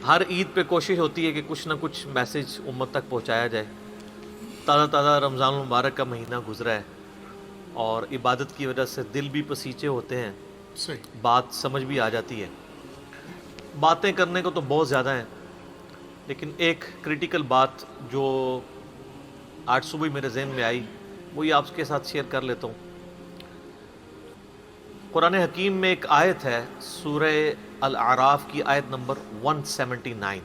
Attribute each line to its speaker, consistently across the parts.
Speaker 1: ہر عید پہ کوشش ہوتی ہے کہ کچھ نہ کچھ میسج امت تک پہنچایا جائے. تازہ تازہ رمضان المبارک کا مہینہ گزرا ہے اور عبادت کی وجہ سے دل بھی پسیچے ہوتے ہیں,
Speaker 2: صحیح.
Speaker 1: بات سمجھ بھی آ جاتی ہے. باتیں کرنے کو تو بہت زیادہ ہیں, لیکن ایک کریٹیکل بات جو آج صبح میرے ذہن میں آئی وہی آپ کے ساتھ شیئر کر لیتا ہوں. قرآن حکیم میں ایک آیت ہے, سورہ الاعراف کی آیت نمبر 179.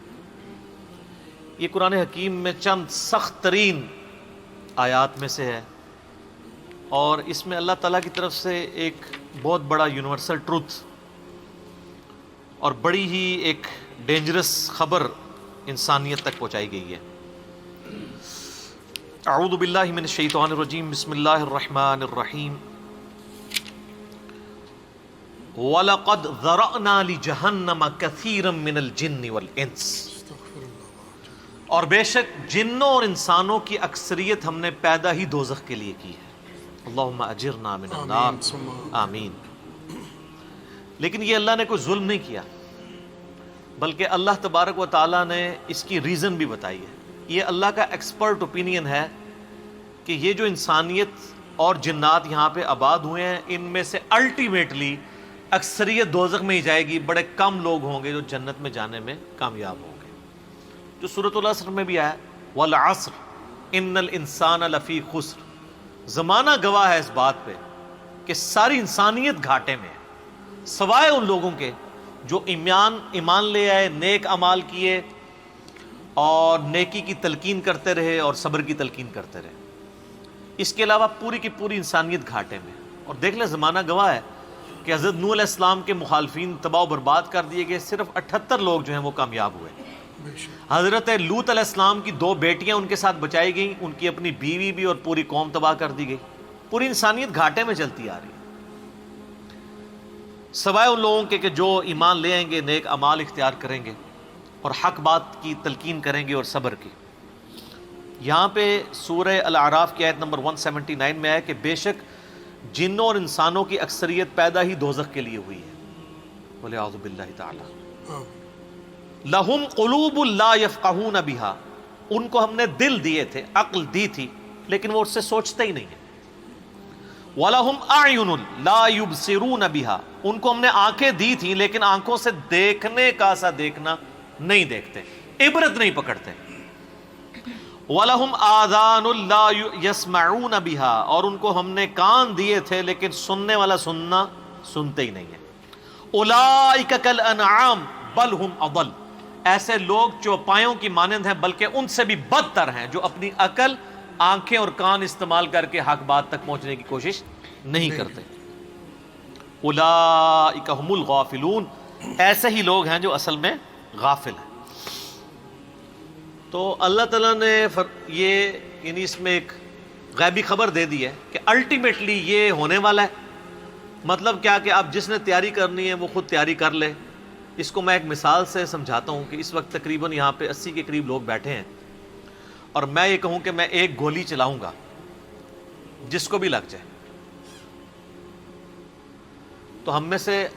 Speaker 1: یہ قرآن حکیم میں چند سخت ترین آیات میں سے ہے, اور اس میں اللہ تعالیٰ کی طرف سے ایک بہت بڑا یونیورسل ٹروتھ اور بڑی ہی ایک ڈینجرس خبر انسانیت تک پہنچائی گئی ہے. اعوذ باللہ من الشیطان الرجیم, بسم اللہ الرحمن الرحیم. وَلَقَدْ ذَرَأْنَا لِجَهَنَّمَ كَثِيرًا مِنَ الْجِنِّ وَالْإِنسِ, اور بے شک جنوں اور انسانوں کی اکثریت ہم نے پیدا ہی دوزخ کے لیے کی ہے. اللہم اجرنا من النار, آمین. لیکن یہ اللہ نے کوئی ظلم نہیں کیا, بلکہ اللہ تبارک و تعالیٰ نے اس کی ریزن بھی بتائی ہے. یہ اللہ کا ایکسپرٹ اوپینین ہے کہ یہ جو انسانیت اور جنات یہاں پہ آباد ہوئے ہیں, ان میں سے الٹیمیٹلی اکثریت دوزخ میں ہی جائے گی. بڑے کم لوگ ہوں گے جو جنت میں جانے میں کامیاب ہوں گے. جو سورۃ العصر میں بھی آیا, والعصر ان الانسان لفی خسر. زمانہ گواہ ہے اس بات پہ کہ ساری انسانیت گھاٹے میں ہے, سوائے ان لوگوں کے جو ایمان لے آئے, نیک اعمال کیے اور نیکی کی تلقین کرتے رہے اور صبر کی تلقین کرتے رہے. اس کے علاوہ پوری کی پوری انسانیت گھاٹے میں. اور دیکھ لیں زمانہ گواہ ہے کہ حضرت نوح علیہ السلام کے مخالفین تباہ و برباد کر دیے گئے, صرف 78 لوگ جو ہیں وہ کامیاب ہوئے. حضرت لوط علیہ السلام کی 2 بیٹیاں ان کے ساتھ بچائی گئیں, ان کی اپنی بیوی بھی, اور پوری قوم تباہ کر دی گئی. پوری انسانیت گھاٹے میں چلتی آ رہی ہے, سوائے ان لوگوں کے کہ جو ایمان لے آئیں گے, نیک اعمال اختیار کریں گے اور حق بات کی تلقین کریں گے اور صبر کی. یہاں پہ سورہ الاعراف کی آیت نمبر 179 میں ہے کہ بے شک جنوں اور انسانوں کی اکثریت پیدا ہی دوزخ کے لیے ہوئی ہے. بولے اعوذ باللہ تعالی. لہم قلوب لا یفقہون بہا, ان کو ہم نے دل دیے تھے, عقل دی تھی, لیکن وہ اس سے سوچتے ہی نہیں ہیں. وَلَهُمْ أَعْيُنٌ لَا يُبْصِرُونَ بِهَا, ان کو ہم نے آنکھیں دی تھیں لیکن آنکھوں سے دیکھنے کا سا دیکھنا نہیں دیکھتے, عبرت نہیں پکڑتے. وَلَهُمْ آذَانٌ لَا يَسْمَعُونَ بِهَا, اور ان کو ہم نے کان دیے تھے لیکن سننے والا سننا سنتے ہی نہیں ہیں. أُولَئِكَ كَالْأَنْعَامِ بَلْ هُمْ أَضَلُّ, ایسے لوگ چوپایوں کی مانند ہیں بلکہ ان سے بھی بدتر ہیں, جو اپنی عقل, آنکھیں اور کان استعمال کر کے حق بات تک پہنچنے کی کوشش نہیں کرتے. اولئک هم الغافلون, ایسے ہی لوگ ہیں جو اصل میں غافل ہیں. تو اللہ تعالیٰ نے یہ یعنی اس میں ایک غیبی خبر دے دی ہے کہ الٹیمیٹلی یہ ہونے والا ہے. مطلب کیا کہ اب جس نے تیاری کرنی ہے وہ خود تیاری کر لے. اس کو میں ایک مثال سے سمجھاتا ہوں کہ اس وقت تقریباً یہاں پہ 80 کے قریب لوگ بیٹھے ہیں, اور میں یہ کہوں کہ میں ایک گولی چلاؤں گا جس کو بھی لگ جائے, تو ہم میں سے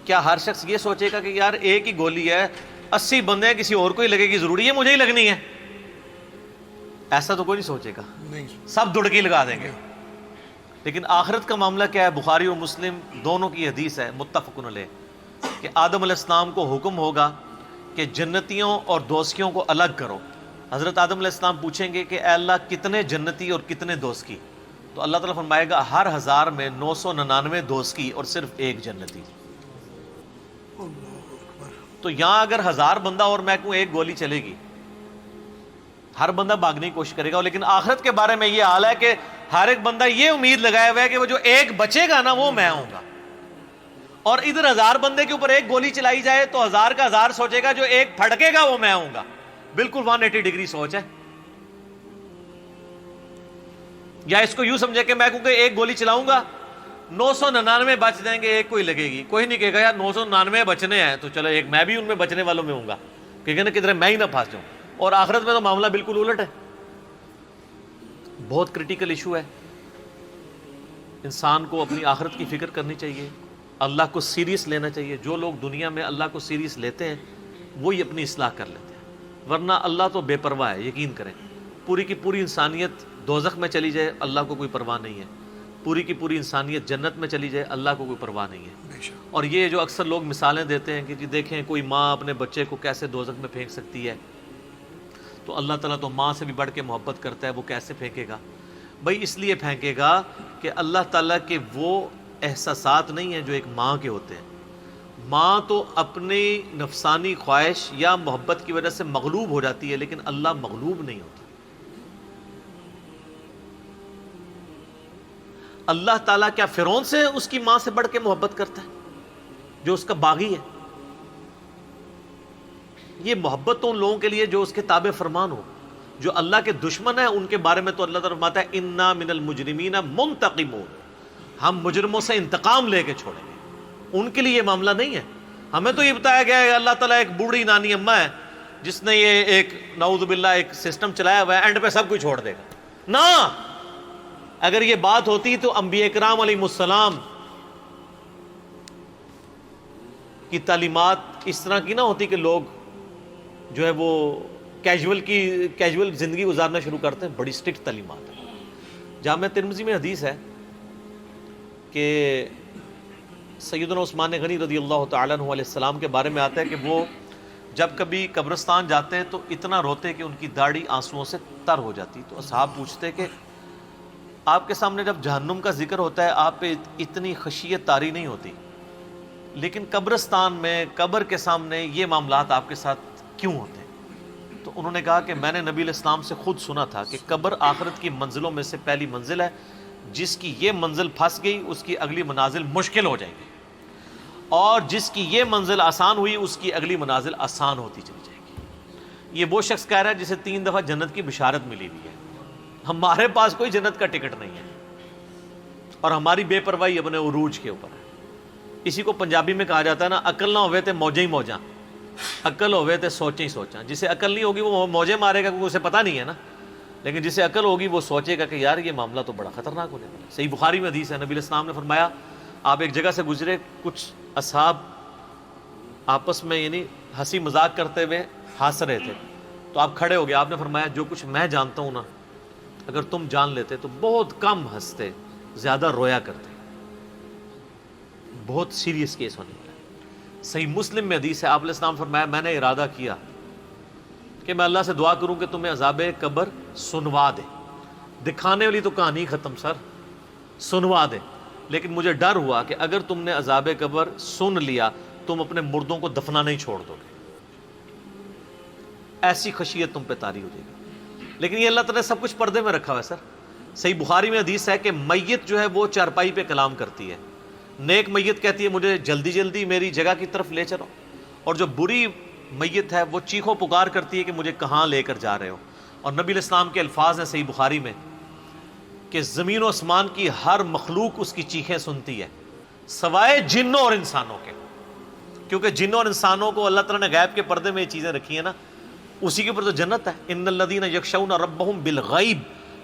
Speaker 1: کیا ہر شخص یہ سوچے گا کہ یار ایک ہی گولی ہے, 80 بندے ہیں, کسی اور کو ہی لگے گی, ضروری ہے مجھے ہی لگنی ہے؟ ایسا تو کوئی نہیں سوچے گا, سب دڑکی لگا دیں گے. لیکن آخرت کا معاملہ کیا ہے؟ بخاری اور مسلم دونوں کی حدیث ہے متفق علیہ کہ آدم علیہ السلام کو حکم ہوگا کہ جنتیوں اور دوزخیوں کو الگ کرو. حضرت آدم علیہ السلام پوچھیں گے کہ اے اللہ کتنے جنتی اور کتنے دوزخی؟ تو اللہ تعالیٰ فرمائے گا ہر 1000 میں 999 دوزخی اور صرف ایک جنتی. تو یہاں اگر 1000 بندہ اور میں کہوں ایک گولی چلے گی, ہر بندہ بھاگنے کی کوشش کرے گا. لیکن آخرت کے بارے میں یہ حال ہے کہ ہر ایک بندہ یہ امید لگایا ہوا ہے کہ وہ جو ایک بچے گا نا وہ میں ہوں گا. اور ادھر 1000 بندے کے اوپر ایک گولی چلائی جائے تو 1000 کا 1000 سوچے گا جو ایک پھڑکے گا وہ میں ہوں گا. بالکل 180 ڈگری سوچ ہے. یا اس کو یوں سمجھے کہ میں کہوں کہ ایک گولی چلاؤں گا 999 بچ جائیں گے, ایک کوئی لگے گی. کوئی نہیں کہے گا یار 999 بچنے ہیں تو چلو ایک میں بھی ان میں بچنے والوں میں ہوں گا, کہے گا کدھر میں ہی نہ پھنس جاؤں. اور آخرت میں تو معاملہ بالکل الٹ ہے. بہت کریٹیکل ایشو ہے. انسان کو اپنی آخرت کی فکر کرنی چاہیے, اللہ کو سیریس لینا چاہیے. جو لوگ دنیا میں اللہ کو سیریس لیتے ہیں وہی اپنی اصلاح کر لیتے ہیں، ورنہ اللہ تو بے پرواہ ہے، یقین کریں، پوری کی پوری انسانیت دوزخ میں چلی جائے اللہ کو کوئی پرواہ نہیں ہے، پوری کی پوری انسانیت جنت میں چلی جائے اللہ کو کوئی پرواہ نہیں ہے۔ اور یہ جو اکثر لوگ مثالیں دیتے ہیں کہ جی دیکھیں کوئی ماں اپنے بچے کو کیسے دوزخ میں پھینک سکتی ہے، تو اللہ تعالیٰ تو ماں سے بھی بڑھ کے محبت کرتا ہے، وہ کیسے پھینکے گا؟ بھائی اس لیے پھینکے گا کہ اللہ تعالیٰ کے وہ احساسات نہیں ہیں جو ایک ماں کے ہوتے ہیں۔ ماں تو اپنی نفسانی خواہش یا محبت کی وجہ سے مغلوب ہو جاتی ہے، لیکن اللہ مغلوب نہیں ہوتا۔ اللہ تعالیٰ کیا فرعون سے اس کی ماں سے بڑھ کے محبت کرتا ہے جو اس کا باغی ہے؟ یہ محبت تو ان لوگوں کے لیے جو اس کے تابع فرمان ہو، جو اللہ کے دشمن ہیں ان کے بارے میں تو اللہ تعالیٰ فرماتا ہے انا من المجرمین منتقمون، ہم مجرموں سے انتقام لے کے چھوڑیں گے۔ ان کے لیے یہ معاملہ نہیں ہے۔ ہمیں تو یہ بتایا گیا ہے اللہ تعالیٰ ایک بوڑھی نانی اماں ہے جس نے یہ ایک نعوذ باللہ ایک سسٹم چلایا ہوا ہے، اینڈ پہ سب کچھ چھوڑ دے گا۔ نہ، اگر یہ بات ہوتی تو انبیاء کرام علیہ السلام کی تعلیمات اس طرح کی نہ ہوتی کہ لوگ جو ہے وہ کیجول زندگی گزارنا شروع کرتے ہیں۔ بڑی سٹرکٹ تعلیمات ہے۔ جامع ترمذی میں حدیث ہے کہ سیدنا عثمان غنی رضی اللہ تعالیٰ عنہ علیہ السلام کے بارے میں آتا ہے کہ وہ جب کبھی قبرستان جاتے ہیں تو اتنا روتے کہ ان کی داڑھی آنسوؤں سے تر ہو جاتی۔ تو اصحاب پوچھتے کہ آپ کے سامنے جب جہنم کا ذکر ہوتا ہے آپ پہ اتنی خشیت طاری نہیں ہوتی، لیکن قبرستان میں قبر کے سامنے یہ معاملات آپ کے ساتھ کیوں ہوتے ہیں؟ تو انہوں نے کہا کہ میں نے نبی علیہ السلام سے خود سنا تھا کہ قبر آخرت کی منزلوں میں سے پہلی منزل ہے، جس کی یہ منزل پھنس گئی اس کی اگلی منازل مشکل ہو جائے گی، اور جس کی یہ منزل آسان ہوئی اس کی اگلی منازل آسان ہوتی چلی جائے گی۔ یہ وہ شخص کہہ رہا ہے جسے 3 دفعہ جنت کی بشارت ملی ہوئی ہے۔ ہمارے پاس کوئی جنت کا ٹکٹ نہیں ہے، اور ہماری بے پرواہی اپنے عروج کے اوپر ہے۔ اسی کو پنجابی میں کہا جاتا ہے نا، عقل نہ ہوئے تے موجیں ہی موجاں، عقل ہوئے تے سوچیں ہی سوچاں۔ جسے عقل نہیں ہوگی وہ موجیں مارے گا کیونکہ اسے پتہ نہیں ہے نا، لیکن جسے عقل ہوگی وہ سوچے گا کہ یار یہ معاملہ تو بڑا خطرناک ہونے والا ہے۔ صحیح بخاری میں حدیث ہے، نبی علیہ السلام نے فرمایا آپ ایک جگہ سے گزرے، کچھ اصحاب آپس میں یعنی ہنسی مذاق کرتے ہوئے ہنس رہے تھے، تو آپ کھڑے ہو گئے، آپ نے فرمایا جو کچھ میں جانتا ہوں نا اگر تم جان لیتے تو بہت کم ہنستے، زیادہ رویا کرتے، بہت سیریس کیس ہونے والا ہے۔ صحیح مسلم میں حدیث ہے، آپ علیہ السلام فرمایا میں نے ارادہ کیا کہ میں اللہ سے دعا کروں کہ تمہیں عذاب قبر سنوا دے، دکھانے والی تو کہانی ختم سر، سنوا دے، لیکن مجھے ڈر ہوا کہ اگر تم نے عذاب قبر سن لیا تم اپنے مردوں کو دفنا نہیں چھوڑ دو گے، ایسی خشیت تم پہ طاری ہو جائے گی۔ لیکن یہ اللہ تعالیٰ نے سب کچھ پردے میں رکھا ہوا ہے سر۔ صحیح بخاری میں حدیث ہے کہ میت جو ہے وہ چارپائی پہ کلام کرتی ہے، نیک میت کہتی ہے مجھے جلدی جلدی میری جگہ کی طرف لے چلو، اور جو بری میت ہے وہ چیخو پکار کرتی ہے کہ مجھے کہاں لے کر جا رہے ہو۔ اور نبی علیہ السلام کے الفاظ ہیں صحیح بخاری میں کہ زمین و آسمان کی ہر مخلوق اس کی چیخیں سنتی ہے سوائے جنوں اور انسانوں کے، کیونکہ جنوں اور انسانوں کو اللہ تعالیٰ نے غیب کے پردے میں یہ چیزیں رکھی ہیں نا، اسی کے اوپر تو جنت ہے۔ ان الذین یخشون ربہم بالغیب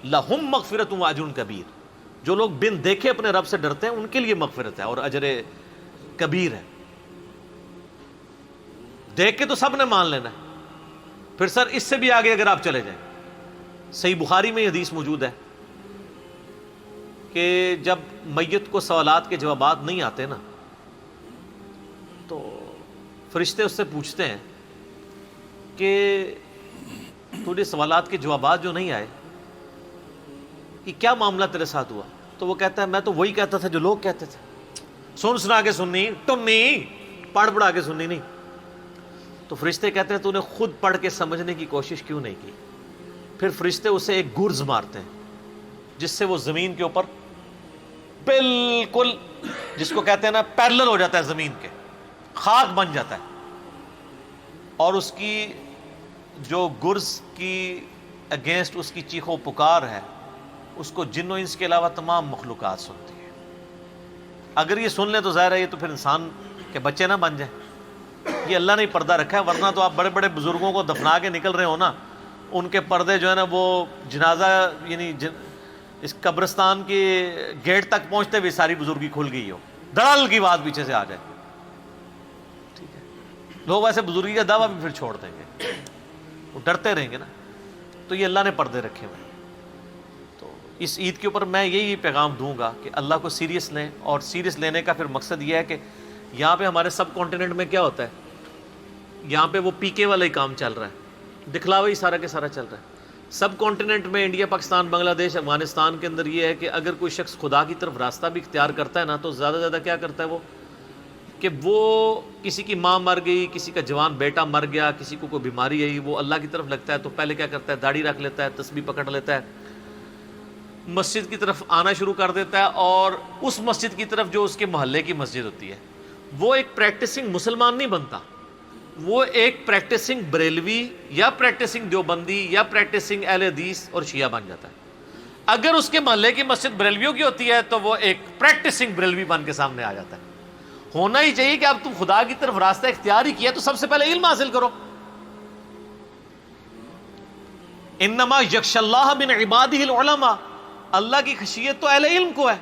Speaker 1: لہم مغفرۃ واجر کبیر، جو لوگ بن دیکھے اپنے رب سے ڈرتے ہیں ان کے لیے مغفرت ہے اور اجر کبیر ہے۔ دیکھ کے تو سب نے مان لینا ہے، پھر سر اس سے بھی آگے اگر آپ چلے جائیں، صحیح بخاری میں یہ حدیث موجود ہے کہ جب میت کو سوالات کے جوابات نہیں آتے نا تو فرشتے اس سے پوچھتے ہیں کہ تجھے سوالات کے جوابات جو نہیں آئے کہ کیا معاملہ تیرے ساتھ ہوا؟ تو وہ کہتا ہے میں تو وہی کہتا تھا جو لوگ کہتے تھے، سن سنا کے سننی، ٹنی پڑھ پڑھا کے سننی نہیں۔ تو فرشتے کہتے ہیں تو نے خود پڑھ کے سمجھنے کی کوشش کیوں نہیں کی؟ پھر فرشتے اسے ایک گرز مارتے ہیں جس سے وہ زمین کے اوپر بالکل، جس کو کہتے ہیں نا پیرلل ہو جاتا ہے، زمین کے خاک بن جاتا ہے، اور اس کی جو گرز کی اگینسٹ اس کی چیخو پکار ہے اس کو جن و انس کے علاوہ تمام مخلوقات سنتی ہے۔ اگر یہ سن لیں تو ظاہر ہے یہ تو پھر انسان کے بچے نہ بن جائیں، یہ اللہ نے پردہ رکھا ہے، ورنہ تو آپ بڑے بڑے بزرگوں کو دفنا کے نکل رہے ہو نا، ان کے پردے جو ہے نا وہ جنازہ یعنی اس قبرستان کے گیٹ تک پہنچتے ہوئے ساری بزرگی کھل گئی ہو، دڑل کی بات پیچھے سے آ جائے، ٹھیک ہے، لوگ ویسے بزرگی کا دعویٰ بھی پھر چھوڑ دیں گے، وہ ڈرتے رہیں گے نا. تو یہ اللہ نے پردے رکھے ہوئے ہیں. تو اس عید کے اوپر میں یہی پیغام دوں گا کہ اللہ کو سیریس لیں، اور سیریس لینے کا پھر مقصد یہ ہے کہ یہاں پہ ہمارے سب کانٹیننٹ میں کیا ہوتا ہے، یہاں پہ وہ پی کے والا ہی کام چل رہا ہے، دکھلاوا ہی سارا کے سارا چل رہا ہے. سب کانٹیننٹ میں انڈیا، پاکستان، بنگلہ دیش، افغانستان کے اندر یہ ہے کہ اگر کوئی شخص خدا کی طرف راستہ بھی اختیار کرتا ہے نا، تو زیادہ زیادہ کیا کرتا ہے وہ، کہ وہ کسی کی ماں مر گئی، کسی کا جوان بیٹا مر گیا، کسی کو کوئی بیماری آئی، وہ اللہ کی طرف لگتا ہے تو پہلے کیا کرتا ہے، داڑھی رکھ لیتا ہے، تسبیح پکڑ لیتا ہے، مسجد کی طرف آنا شروع کر دیتا ہے، اور اس مسجد کی طرف جو اس کے محلے کی مسجد ہوتی ہے، وہ ایک پریکٹسنگ مسلمان نہیں بنتا، وہ ایک پریکٹسنگ بریلوی یا پریکٹسنگ دیوبندی یا پریکٹسنگ اہل حدیث اور شیعہ بن جاتا ہے. اگر اس کے محلے کی مسجد بریلویوں کی ہوتی ہے تو وہ ایک پریکٹسنگ بریلوی بن کے سامنے آ جاتا ہے. ہونا ہی چاہیے کہ اب تم خدا کی طرف راستہ اختیار ہی کیا تو سب سے پہلے علم حاصل کرو. انما یخشی اللہ من عبادہ العلماء، اللہ کی خشیت تو اہل علم کو ہے.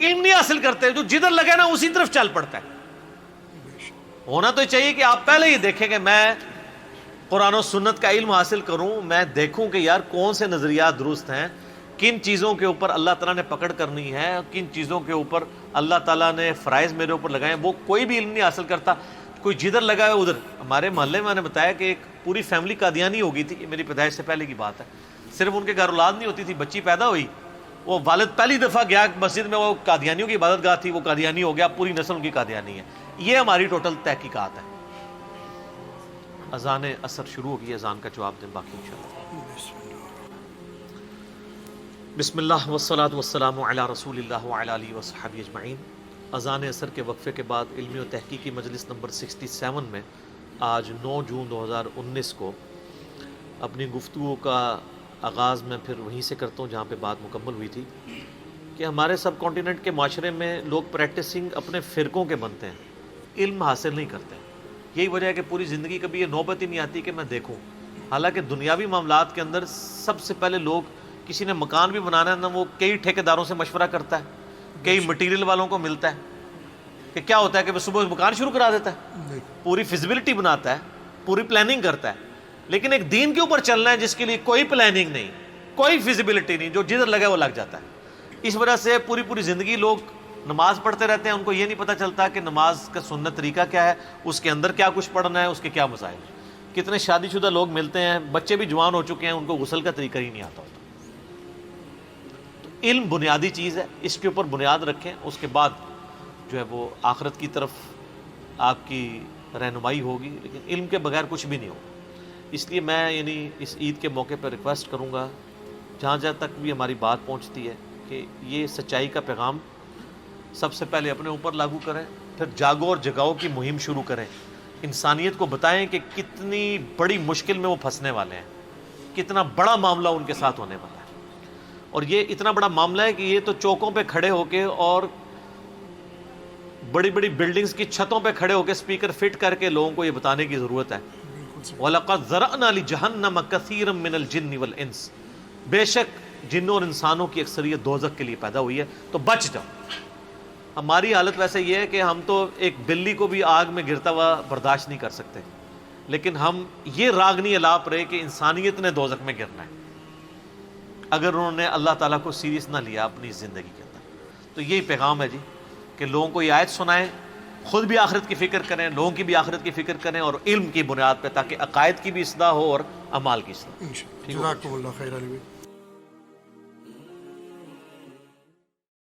Speaker 1: علم نہیں حاصل کرتے، جو جدھر لگے نا اسی طرف چل پڑتا ہے. ہونا تو چاہیے کہ آپ پہلے ہی دیکھیں کہ میں قرآن و سنت کا علم حاصل کروں، میں دیکھوں کہ یار کون سے نظریات درست ہیں، کن چیزوں کے اوپر اللہ تعالیٰ نے پکڑ کرنی ہے، کن چیزوں کے اوپر اللہ تعالیٰ نے فرائض میرے اوپر لگائے ہیں. وہ کوئی بھی علم نہیں حاصل کرتا، کوئی جدھر لگا ہے ادھر. ہمارے محلے میں نے بتایا کہ ایک پوری فیملی قادیانی ہو گئی تھی، یہ میری پیدائش سے پہلے کی بات ہے. صرف ان کے گھر اولاد نہیں ہوتی تھی، بچی پیدا ہوئی، وہ والد پہلی دفعہ گیا مسجد میں، وہ قادیانیوں کی عبادت گاہ تھی، وہ قادیانی ہو گیا، پوری نسل ان کی قادیانی ہے. یہ ہماری ٹوٹل تحقیقات ہے. اذان عصر شروع ہوگی، اذان کا جواب دیں، باقی انشاءاللہ. بسم اللہ والصلاة والسلام علی رسول اللہ وعلی آلہ وصحبہ اجمعین. اذان عصر کے وقفے کے بعد علمی و تحقیقی مجلس نمبر 67 میں آج 9 جون 2019 کو اپنی گفتگو کا آغاز میں پھر وہیں سے کرتا ہوں جہاں پہ بات مکمل ہوئی تھی، کہ ہمارے سب کانٹیننٹ کے معاشرے میں لوگ پریکٹسنگ اپنے فرقوں کے بنتے ہیں، علم حاصل نہیں کرتے. یہی وجہ ہے کہ پوری زندگی کبھی یہ نوبت ہی نہیں آتی کہ میں دیکھوں. حالانکہ دنیاوی معاملات کے اندر سب سے پہلے لوگ، کسی نے مکان بھی بنانا ہے نا، وہ کئی ٹھیکیداروں سے مشورہ کرتا ہے، کئی مٹیریل والوں کو ملتا ہے. کہ کیا ہوتا ہے کہ وہ صبح مکان شروع کرا دیتا ہے، پوری فیزیبلٹی بناتا ہے، پوری پلاننگ کرتا ہے. لیکن ایک دین کے اوپر چلنا ہے جس کے لیے کوئی پلاننگ نہیں، کوئی فیزیبلٹی نہیں، جو جدھر لگا وہ لگ جاتا ہے. اس وجہ سے پوری زندگی لوگ نماز پڑھتے رہتے ہیں، ان کو یہ نہیں پتہ چلتا کہ نماز کا سنت طریقہ کیا ہے، اس کے اندر کیا کچھ پڑھنا ہے، اس کے کیا مسائل. کتنے شادی شدہ لوگ ملتے ہیں، بچے بھی جوان ہو چکے ہیں، ان کو غسل کا طریقہ ہی نہیں آتا ہوتا. تو علم بنیادی چیز ہے، اس کے اوپر بنیاد رکھیں، اس کے بعد جو ہے وہ آخرت کی طرف آپ کی رہنمائی ہوگی. لیکن علم کے بغیر کچھ بھی نہیں ہوگا. اس لیے میں اس عید کے موقع پر ریکویسٹ کروں گا، جہاں تک بھی ہماری بات پہنچتی ہے، کہ یہ سچائی کا پیغام سب سے پہلے اپنے اوپر لاگو کریں، پھر جاگو اور جگاؤ کی مہم شروع کریں. انسانیت کو بتائیں کہ کتنی بڑی مشکل میں وہ پھنسنے والے ہیں، کتنا بڑا معاملہ ان کے ساتھ ہونے والا ہے. اور یہ اتنا بڑا معاملہ ہے کہ یہ تو چوکوں پہ کھڑے ہو کے اور بڑی بلڈنگز کی چھتوں پہ کھڑے ہو کے اسپیکر فٹ کر کے لوگوں کو یہ بتانے کی ضرورت ہے. وَلَقَدْ ذَرَأْنَا لِجَهَنَّمَ كَثِيرًا مِّنَ الْجِنِّ وَالْإِنسِ، بے شک جنوں اور انسانوں کی اکثریت دوزخ کے لیے پیدا ہوئی ہے، تو بچ جاؤ. ہماری حالت ویسے یہ ہے کہ ہم تو ایک بلی کو بھی آگ میں گرتا ہوا برداشت نہیں کر سکتے، لیکن ہم یہ راگنی الاپ رہے کہ انسانیت نے دوزخ میں گرنا ہے اگر انہوں نے اللہ تعالیٰ کو سیریس نہ لیا اپنی زندگی کے اندر. تو یہی پیغام ہے جی، کہ لوگوں کو یہ آیت سنائیں، خود بھی آخرت کی فکر کریں، لوگوں کی بھی آخرت کی فکر کریں، اور علم کی بنیاد پہ، تاکہ عقائد کی بھی اصلاح ہو اور اعمال کی اصلاح.
Speaker 2: جزاکم اللہ خیر علی.